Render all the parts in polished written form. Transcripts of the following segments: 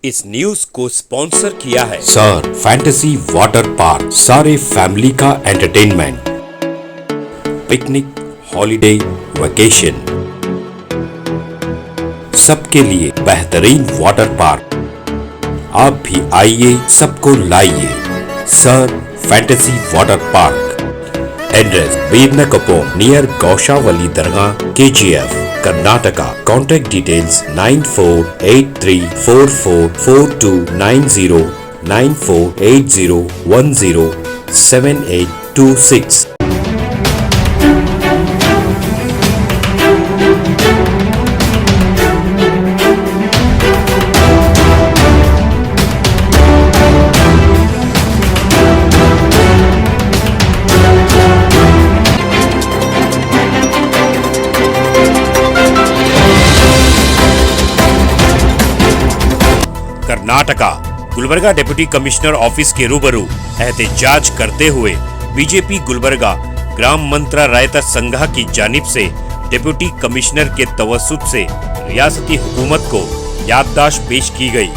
इस न्यूज को स्पॉन्सर किया है सर फैंटेसी वाटर पार्क, सारे फैमिली का एंटरटेनमेंट, पिकनिक, हॉलिडे, वेकेशन, सबके लिए बेहतरीन वाटर पार्क। आप भी आइए, सबको लाइए। Sir fantasy water park, address बीरनकपो नियर गौशावली दरगाह, KGF, Karnataka. Contact details 9483444290, 9480107826। Karnataka Gulbarga deputy commissioner office के रूबरू एहतजाज करते हुए बीजेपी गुलबर्गा ग्राम मंत्रा रायता संघ की जानिब से डिप्टी कमिश्नर के तवस्सुत से रियासती हुकूमत को याददाश्त पेश की गई।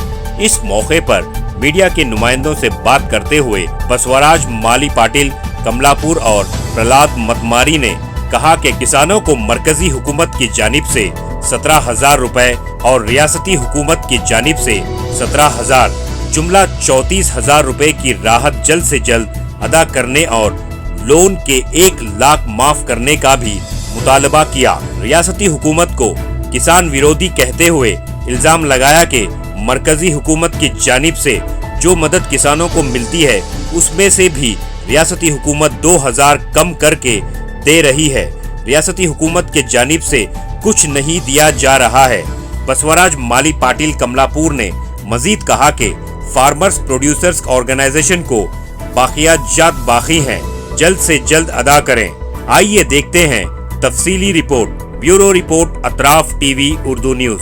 इस मौके पर मीडिया के नुमाइंदों से बात करते हुए बसवराज माली पाटिल कमलापुर और प्रहलाद मतमारी ने कहा कि किसानों को मरकजी हुकूमत की जानिब से 17,000 रुपए और रियासती हुकूमत की जानिब से 17,000 जुमला 34,000 रुपए की राहत जल्द से जल्द अदा करने और लोन के 1 लाख माफ करने का भी मुतालबा किया। रियासती हुकूमत को किसान विरोधी कहते हुए इल्जाम लगाया कि मरकजी हुकूमत की जानिब से जो मदद किसानों को मिलती है उसमें से भी रियासती हुकूमत 2,000 कम करके दे रही है। रियासती हुकूमत के जानिब से कुछ नहीं दिया जा रहा है। बसवराज माली पाटिल कमलापुर ने मजीद कहा कि फार्मर्स प्रोड्यूसर्स ऑर्गेनाइजेशन को बाकियात बाकी हैं, जल्द से जल्द अदा करें। आइए देखते हैं तफसीली रिपोर्ट। Bureau report, Atraf TV Urdu news.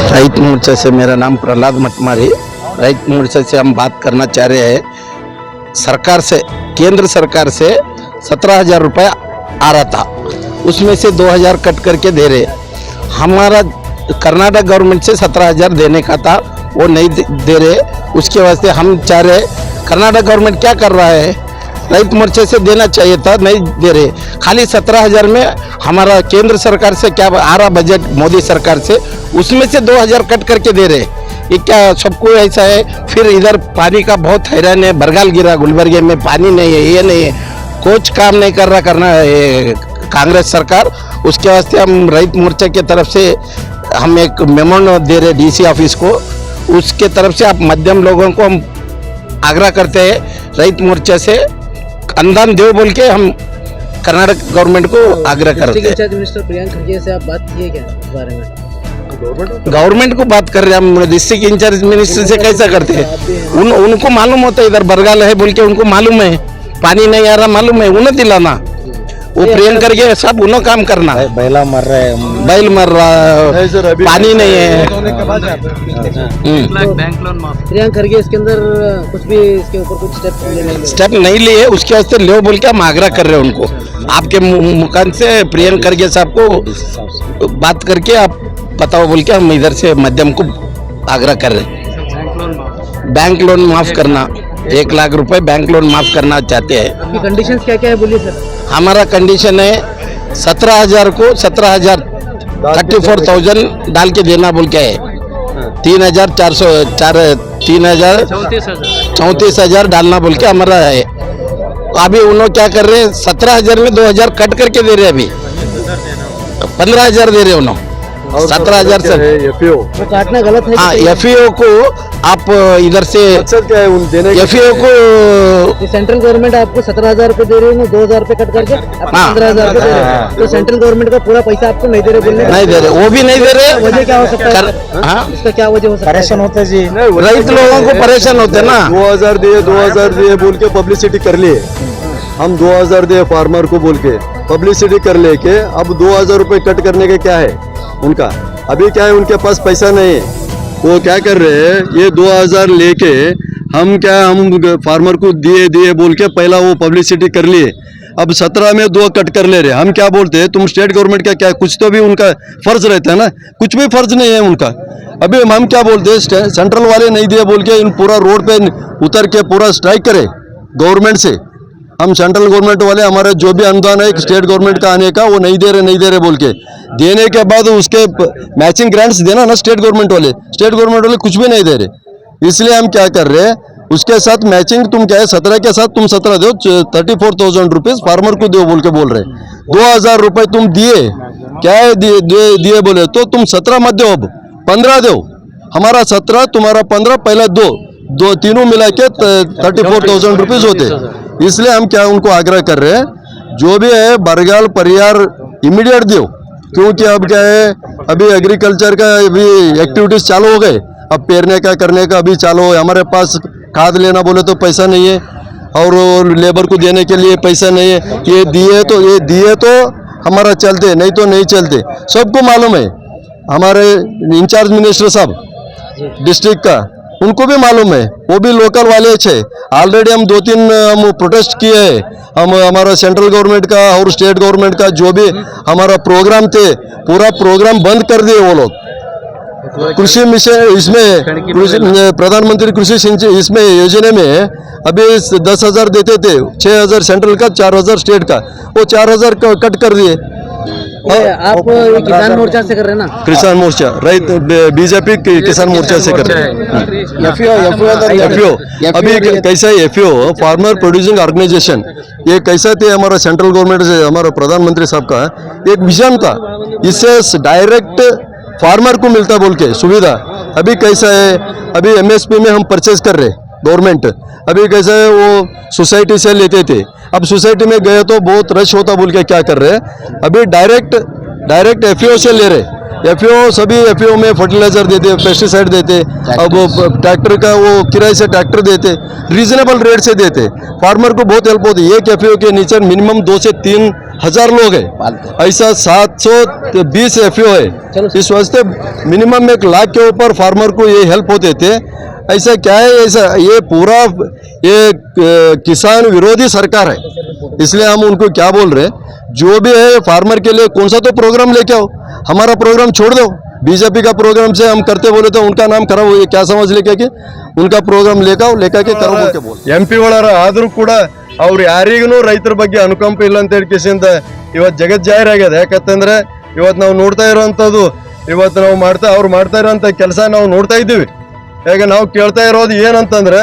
रईत मोर्चा से, मेरा नाम प्रहलाद मतमारी। रईत मोर्चा से हम बात करना चाह रहे हैं। सरकार से, केंद्र सरकार से 17,000 रुपया आ रहा था, उसमें से 2,000 कट करके दे रहे। हमारा कर्नाटक गवर्नमेंट से 17,000 देने का था, वो नहीं दे रहे। उसके वास्ते हम चाह रहे, कर्नाटक गवर्नमेंट क्या कर रहा है, रईत मोर्चे से देना चाहिए था, नहीं दे रहे। खाली 17,000 में हमारा केंद्र सरकार से क्या आ रहा बजट मोदी सरकार से, उसमें से 2,000 कट करके दे रहे। ये क्या सबको ऐसा है? फिर इधर पानी का बहुत हैरान है, बरगाल गिरा, गुलबर्गे में पानी नहीं है, ये नहीं है, कुछ काम नहीं कर रहा करना है कांग्रेस सरकार। उसके वास्ते हम रईत मोर्चा की तरफ से हम एक मेमो दे रहे DC ऑफिस को, उसके तरफ से आप मध्यम लोगों को हम आग्रह करते हैं, रईत मोर्चा से अनुदान दो बोल के हम कर्नाटक गवर्नमेंट को आग्रह करते हैं। मिनिस्टर प्रियंका खरगे से आप बात किए क्या इस बारे में? गवर्नमेंट को बात कर रहे हैं हम, डिस्ट्रिक्ट इंचार्ज मिनिस्टर से कैसा करते हैं? उनको मालूम होता है इधर बरगाल है बोल के, उनको मालूम है पानी नहीं आ रहा, मालूम है, उन्हें दिलाना। वो प्रियंका खरगे सब उन्होंने काम करना है। बैला मर रहा है, बैल मर रहा, पानी नहीं है। प्रियंका खरगे इसके अंदर कुछ भी इसके ऊपर कुछ स्टेप नहीं लिए, उसके वास्ते ले बोल के हम आग्रह कर रहे हैं उनको। आपके मुकान से प्रियंका खरगे साहब को बात करके आप बताओ बोल के हम इधर से मध्यम को आग्रह कर रहे हैं। बैंक लोन माफ करना, 1 लाख रुपए बैंक लोन माफ करना चाहते हैं। आपकी कंडीशंस क्या क्या है बोलिए सर। हमारा कंडीशन है 17,000 को 17,000 34,000 डाल के देना बोल के है। 34,000 डालना बोल के हमारा है। अभी उन्होंने क्या कर रहे हैं, 17,000 में 2,000 कट करके दे रहे हैं। अभी 15,000 दे रहे हैं उन्होंने, 17,000 से। वो काटना गलत है। हाँ, एफईओ को आप इधर से क्या है उन देने एफईओ को ये सेंट्रल गवर्नमेंट आपको 17,000 रुपए दे रही है, 2,000 रुपए कट करके आपको हाँ। 15,000 रुपए दे रहे हैं। तो सेंट्रल गवर्नमेंट का पूरा पैसा आपको नहीं दे रहे बोलने नहीं दे रहे, वो भी नहीं दे रहे। वजह क्या हो सकता है? हाँ, इसका क्या वजह हो सकता है? परेशान होते जी। रईत लोगों को परेशान होते ना। 2,000 दिए बोल के पब्लिसिटी कर लिए। हम 2,000 दिए फार्मर को बोल के पब्लिसिटी कर लेके अब 2,000 रुपए कट करने के क्या है उनका। अभी क्या है, उनके पास पैसा नहीं है। वो क्या कर रहे हैं, ये 2,000 लेके हम फार्मर को दिए बोल के पहला वो पब्लिसिटी कर लिए। अब 17 में 2 कट कर ले रहे। हम क्या बोलते हैं, तुम स्टेट गवर्नमेंट का क्या, कुछ तो भी उनका फर्ज रहता है ना। कुछ भी फर्ज नहीं है उनका। अभी हम क्या बोलते हैं, सेंट्रल वाले नहीं दिए बोल के इन पूरा रोड पे उतर के पूरा स्ट्राइक करे गवर्नमेंट से। हम सेंट्रल गवर्नमेंट वाले हमारे जो भी अनुदान है स्टेट गवर्नमेंट का आने का, वो नहीं दे रहे बोल के देने के बाद उसके मैचिंग ग्रांट्स देना ना स्टेट गवर्नमेंट वाले कुछ भी नहीं दे रहे। इसलिए हम क्या कर रहे हैं, उसके साथ मैचिंग तुम क्या है 17 के साथ तुम 17 दो, 34,000 रुपीज फार्मर को दो बोल के बोल रहे। 2,000 रुपए तुम दिए, क्या है दिए बोले तो तुम 17 मत दो, अब 15 दो। हमारा 17 तुम्हारा 15, पहले दो तीनों मिला के 34,000 रुपीज होते। इसलिए हम क्या उनको आग्रह कर रहे हैं, जो भी है बरगाल परियार इमीडिएट दो, क्योंकि अब क्या है, अभी एग्रीकल्चर का अभी एक्टिविटीज चालू हो गए। अब पेरने का करने का अभी चालू है। हमारे पास खाद लेना बोले तो पैसा नहीं है, और लेबर को देने के लिए पैसा नहीं है। ये दिए तो हमारा चलते, नहीं तो नहीं चलते। सबको मालूम है, हमारे इंचार्ज मिनिस्टर साहब डिस्ट्रिक्ट का, उनको भी मालूम है, वो भी लोकल वाले छे। ऑलरेडी हम 2-3 हम प्रोटेस्ट किए हैं। हम हमारा सेंट्रल गवर्नमेंट का और स्टेट गवर्नमेंट का जो भी हमारा प्रोग्राम थे, पूरा प्रोग्राम बंद कर दिए वो लोग। कृषि मिशन इसमें प्रधानमंत्री कृषि सिंचाई इसमें योजना में अभी 10,000 देते थे, 6,000 सेंट्रल का, 4,000 स्टेट का, वो 4,000 कट कर दिए। आप ये किसान मोर्चा से कर रहे हैं ना? किसान मोर्चा बीजेपी किसान मोर्चा से कर रहे हैं। एफईओ अभी कैसा है, एफईओ फार्मर प्रोड्यूसिंग ऑर्गेनाइजेशन, ये कैसा थे हमारा सेंट्रल गवर्नमेंट से हमारा प्रधानमंत्री साहब का एक विजन था, इससे डायरेक्ट फार्मर को मिलता बोल के सुविधा। अभी कैसा है, अभी एमएसपी में हम परचेज कर रहे गवर्नमेंट। अभी कैसा है, वो सोसाइटी से लेते थे, अब सोसाइटी में गए तो बहुत रश होता बोल के क्या कर रहे हैं, अभी डायरेक्ट एफईओ से ले रहे। एफईओ सभी एफईओ में फर्टिलाइजर देते, पेस्टिसाइड देते, अब ट्रैक्टर का वो किराए से ट्रैक्टर देते, रीजनेबल रेट से देते। फार्मर को बहुत हेल्प होती है। एक एफईओ के नीचे मिनिमम 2 से 3 हजार लोग हैं, ऐसा 720 एफईओ है। इस वास्ते मिनिमम 1 लाख के ऊपर फार्मर को ये हेल्प होते थे। ऐसा क्या है, ऐसा ये पूरा ये किसान विरोधी सरकार है। इसलिए हम उनको क्या बोल रहे हैं, जो भी है फार्मर के लिए कौन सा तो प्रोग्राम लेके आओ, हमारा प्रोग्राम छोड़ दो। बीजेपी का प्रोग्राम से हम करते बोले तो उनका नाम खराब हो, क्या समझ लेके कि उनका प्रोग्राम लेकर के करो बोल के बोल। MP ಒಳರ ಆದರೂ ಕೂಡ ಅವ್ರು ಯಾರಿಗೂ ರೈತರ ಬಗ್ಗೆ ಅನುಕಂಪ ಇಲ್ಲ ಅಂತ ಹೇಳಿ ಕಿಸಿಂದ ಇವತ್ತು ಜಗತ್ ಜಾಹೀರಾಗಿದೆ। ಯಾಕಂತಂದ್ರೆ ಇವತ್ತು ನಾವು ನೋಡ್ತಾ ಇರೋಂಥದ್ದು, ಇವತ್ತು ನಾವು ಅವ್ರು ಮಾಡ್ತಾ ಇರೋಂಥ ಕೆಲಸ ನಾವು ನೋಡ್ತಾ ಇದ್ದೀವಿ। ಈಗ ನಾವು ಕೇಳ್ತಾ ಇರೋದು ಏನಂತಂದ್ರೆ,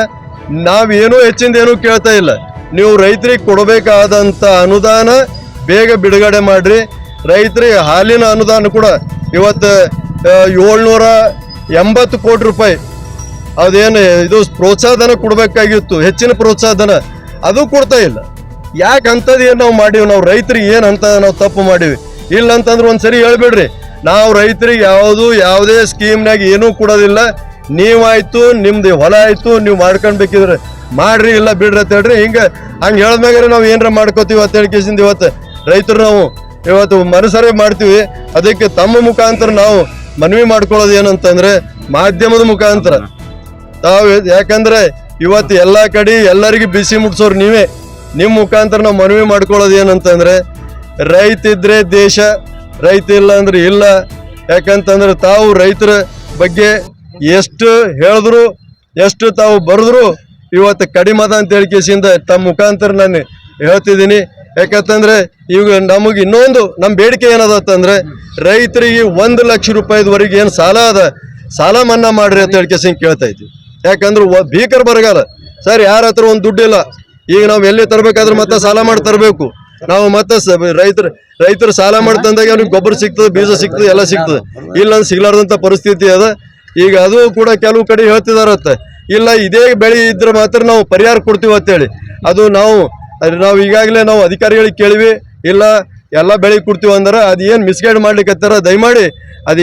ನಾವೇನೂ ಹೆಚ್ಚಿಂದ ಏನೂ ಕೇಳ್ತಾ ಇಲ್ಲ, ನೀವು ರೈತರಿಗೆ ಕೊಡಬೇಕಾದಂಥ ಅನುದಾನ ಬೇಗ ಬಿಡುಗಡೆ ಮಾಡ್ರಿ। ರೈತರಿಗೆ ಹಾಲಿನ ಅನುದಾನ ಕೂಡ ಇವತ್ತು 780 ಕೋಟಿ ರೂಪಾಯಿ ಅದೇನು ಇದು ಪ್ರೋತ್ಸಾಹಧನ ಕೊಡಬೇಕಾಗಿತ್ತು, ಹೆಚ್ಚಿನ ಪ್ರೋತ್ಸಾಹಧನ ಅದು ಕೊಡ್ತಾ ಇಲ್ಲ। ಯಾಕೆ ಅಂಥದ್ದು ಏನು ನಾವು ಮಾಡೀವಿ, ನಾವು ರೈತರಿಗೆ ಏನು ಅಂತ ನಾವು ತಪ್ಪು ಮಾಡೀವಿ? ಇಲ್ಲ ಅಂತಂದ್ರೆ ಒಂದ್ಸರಿ ಹೇಳ್ಬಿಡ್ರಿ, ನಾವು ರೈತರಿಗೆ ಯಾವುದೇ ಸ್ಕೀಮ್ನಾಗ ಏನೂ ಕೊಡೋದಿಲ್ಲ, ನೀವಾಯ್ತು ನಿಮ್ದು ಹೊಲ ಆಯ್ತು ನೀವು ಮಾಡ್ಕೊಳ್ಬೇಕಿದ್ರೆ ಮಾಡ್ರಿ, ಇಲ್ಲ ಬಿಡ್ರಿ ಅಂತ ಹೇಳ್ರಿ। ಹಂಗೆ ಹೇಳಿದ್ಮ್ಯಾಗ ನಾವು ಏನಾರ ಮಾಡ್ಕೋತೀವಿ ಅಂತ ಹೇಳಿ ಕೇಸಿಂದ ಇವತ್ತು ರೈತರು ನಾವು ಇವತ್ತು ಮನಸರೆ ಮಾಡ್ತೀವಿ। ಅದಕ್ಕೆ ತಮ್ಮ ಮುಖಾಂತರ ನಾವು ಮನವಿ ಮಾಡ್ಕೊಳ್ಳೋದು ಏನಂತಂದ್ರೆ, ಮಾಧ್ಯಮದ ಮುಖಾಂತರ ತಾವು, ಯಾಕಂದ್ರೆ ಇವತ್ತು ಎಲ್ಲ ಕಡೆ ಎಲ್ಲರಿಗೂ ಬಿಸಿ ಮುಟ್ಸೋರು ನೀವೇ, ನಿಮ್ಮ ಮುಖಾಂತರ ನಾವು ಮನವಿ ಮಾಡ್ಕೊಳ್ಳೋದು ಏನಂತಂದ್ರೆ, ರೈತ ಇದ್ರೆ ದೇಶ, ರೈತ ಇಲ್ಲ ಅಂದ್ರೆ ಇಲ್ಲ। ಯಾಕಂತಂದ್ರೆ ತಾವು ರೈತರ ಬಗ್ಗೆ ಎಷ್ಟು ಹೇಳಿದ್ರು ಎಷ್ಟು ತಾವು ಬರೆದ್ರು ಇವತ್ತು ಕಡಿಮೆ ಅದ ಅಂತ ಹೇಳಿ ಕೇಸಿಂದ ತಮ್ಮ ಮುಖಾಂತರ ನಾನು ಹೇಳ್ತಿದ್ದೀನಿ. ಯಾಕಂತಂದ್ರೆ ಈಗ ನಮಗೆ ಇನ್ನೊಂದು ನಮ್ಮ ಬೇಡಿಕೆ ಏನದಂತಂದ್ರೆ ರೈತರಿಗೆ 1 ಲಕ್ಷ ರೂಪಾಯಿವರೆಗೆ ಏನು ಸಾಲ ಅದ ಸಾಲ ಮನ್ನಾ ಮಾಡ್ರಿ ಅಂತ ಹೇಳಿ ಕೇಸಿಂದ ಕೇಳ್ತಾ ಇದ್ವಿ. ಯಾಕಂದ್ರೆ ಭೀಕರ ಬರಗಾಲ ಸರ್, ಯಾರ ಹತ್ರ ಒಂದು ದುಡ್ಡಿಲ್ಲ. ಈಗ ನಾವು ಎಲ್ಲಿ ತರಬೇಕಾದ್ರೆ ಮತ್ತೆ ಸಾಲ ಮಾಡಿ ತರಬೇಕು. ನಾವು ಮತ್ತೆ ರೈತರು ಸಾಲ ಮಾಡಿ ತಂದಾಗ ಅವ್ರಿಗೆ ಗೊಬ್ಬರ ಸಿಗ್ತದೆ, ಬೀಜ ಸಿಗ್ತದೆ, ಎಲ್ಲ ಸಿಗ್ತದೆ. ಇಲ್ಲ ಸಿಗ್ಲಾರ್ದಂಥ ಪರಿಸ್ಥಿತಿ ಅದ. ಈಗ ಅದು ಕೂಡ ಕೆಲವು ಕಡೆ ಹೇಳ್ತಿದಾರತ್ತ, ಇಲ್ಲ ಇದೇ ಬೆಳೆ ಇದ್ರೆ ಮಾತ್ರ ನಾವು ಪರಿಹಾರ ಕೊಡ್ತೀವಿ ಅಂತೇಳಿ. ಅದು ನಾವು ಈಗಾಗಲೇ ನಾವು ಅಧಿಕಾರಿಗಳಿಗೆ ಕೇಳಿವಿ, ಇಲ್ಲ ಎಲ್ಲ ಬೆಳೆ ಕೊಡ್ತೀವಿ ಅಂದ್ರೆ ಅದು ಏನು ಮಿಸ್ಗೈಡ್ ಮಾಡ್ಲಿಕ್ಕತ್ತಾರ. ದಯಮಾಡಿ ಅದು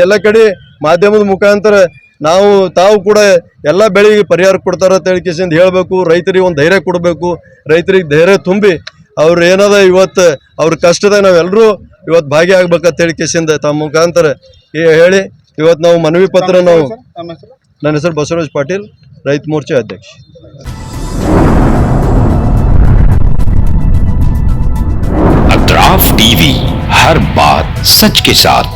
ಎಲ್ಲ ಕಡೆ ಮಾಧ್ಯಮದ ಮುಖಾಂತರ ತಾವು ಕೂಡ ಎಲ್ಲ ಬೆಳೆಗೆ ಪರಿಹಾರ ಕೊಡ್ತಾರ ಅಂತ ಹೇಳಿ ಕೇಸಿಂದ ಹೇಳಬೇಕು. ರೈತರಿಗೆ ಒಂದು ಧೈರ್ಯ ಕೊಡಬೇಕು. ರೈತರಿಗೆ ಧೈರ್ಯ ತುಂಬಿ ಅವ್ರು ಏನದ ಇವತ್ತು ಅವ್ರ ಕಷ್ಟದ ನಾವೆಲ್ಲರೂ ಇವತ್ತು ಭಾಗಿಯಾಗಬೇಕಂತ ಹೇಳಿ ಕೇಸಿಂದ ತಮ್ಮ ಮುಖಾಂತರ ಹೇಳಿ ಇವತ್ತು ನಾವು ಮನವಿ ಪತ್ರ ನನ್ನ ಹೆಸರು ಬಸವರಾಜ್ ಪಾಟೀಲ್, ರೈತ ಮೋರ್ಚಾ ಅಧ್ಯಕ್ಷ. अतराफ टीवी, हर बात सच के साथ।